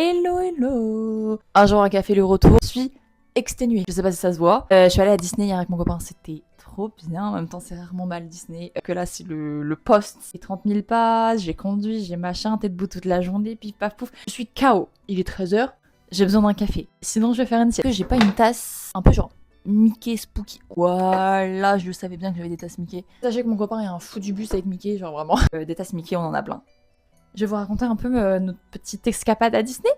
Hello, hello. Un jour, un café, le retour. Je suis exténuée. Je sais pas si ça se voit. Je suis allée à Disney hier avec mon copain. C'était trop bien. En même temps, c'est rarement mal Disney. Que là, c'est le poste. C'est 30 000 passes. J'ai conduit, j'ai machin, tête bout toute la journée. Pif paf pouf. Je suis KO. Il est 13h. J'ai besoin d'un café. Sinon, je vais faire une sieste. J'ai pas une tasse un peu genre Mickey Spooky. Voilà, je savais bien que j'avais des tasses Mickey. Sachez que mon copain est un fou du bus avec Mickey. Genre vraiment. Des tasses Mickey, on en a plein. Je vais vous raconter un peu notre petite escapade à Disney.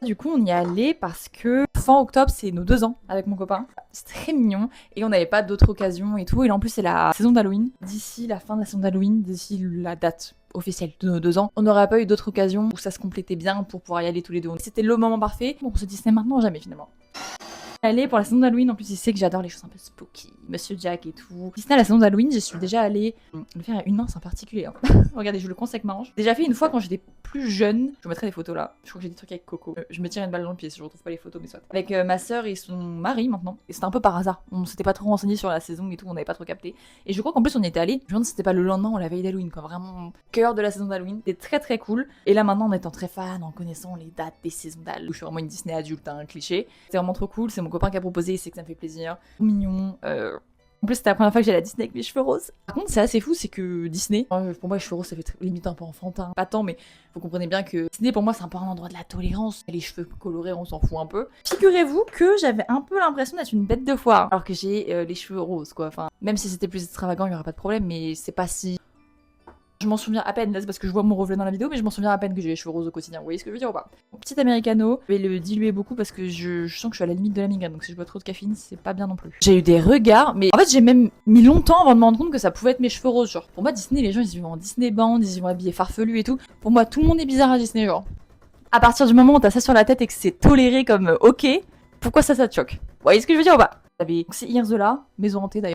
Du coup, on y est allé parce que fin octobre, c'est nos 2 ans avec mon copain. C'est très mignon et on n'avait pas d'autres occasions et tout. Et en plus, c'est la saison d'Halloween. D'ici la fin de la saison d'Halloween, d'ici la date officielle de nos 2 ans, on n'aurait pas eu d'autres occasions où ça se complétait bien pour pouvoir y aller tous les deux. C'était le moment parfait. Bon, on se Disney maintenant, jamais finalement. Allée pour la saison d'Halloween, en plus il sait que j'adore les choses un peu spooky, Monsieur Jack et tout. Disney à la saison d'Halloween, j'y suis déjà allée le faire à une main, c'est en particulier. Hein. Regardez, je le conseille avec ma hanche. Déjà fait une fois quand j'étais plus jeune, je vous mettrai des photos là. Je crois que j'ai des trucs avec Coco. Je me tire une balle dans le pied si je retrouve pas les photos, mais soit. Avec ma soeur et son mari maintenant. Et c'était un peu par hasard. On s'était pas trop renseigné sur la saison et tout, on n'avait pas trop capté. Et je crois qu'en plus on y était allé. Je me demande si c'était pas le lendemain ou la veille d'Halloween, quoi. Vraiment cœur de la saison d'Halloween. C'était très très cool. Et là maintenant en étant très fan, en connaissant les dates des saisons d'Halloween, je suis vraiment une Disney adulte, un cliché. C'est vraiment trop cool. C'est mon copain qui a proposé, que ça me fait plaisir. Trop mignon. En plus, c'était la première fois que j'allais à Disney avec mes cheveux roses. Par contre, c'est assez fou, c'est que Disney, pour moi, les cheveux roses, ça fait limite un peu enfantin. Pas tant, mais vous comprenez bien que Disney, pour moi, c'est un peu un endroit de la tolérance. Les cheveux colorés, on s'en fout un peu. Figurez-vous que j'avais un peu l'impression d'être une bête de foire, alors que j'ai les cheveux roses, quoi. Enfin, même si c'était plus extravagant, il y aurait pas de problème, mais c'est pas si... Je m'en souviens à peine, là c'est parce que je vois mon reflet dans la vidéo, mais je m'en souviens à peine que j'ai les cheveux roses au quotidien. Vous voyez ce que je veux dire ou pas? Mon petit americano, je vais le diluer beaucoup parce que je sens que je suis à la limite de la migraine, donc si je bois trop de caféine, c'est pas bien non plus. J'ai eu des regards, mais en fait j'ai même mis longtemps avant de me rendre compte que ça pouvait être mes cheveux roses. Genre, pour moi, Disney, les gens ils y vont en Disney band, ils y vont habillés farfelus et tout. Pour moi, tout le monde est bizarre à Disney, genre. À partir du moment où t'as ça sur la tête et que c'est toléré comme ok, pourquoi ça te choque? Vous voyez ce que je veux dire ou pas? C'est Irzola, maison hantée d'ailleurs.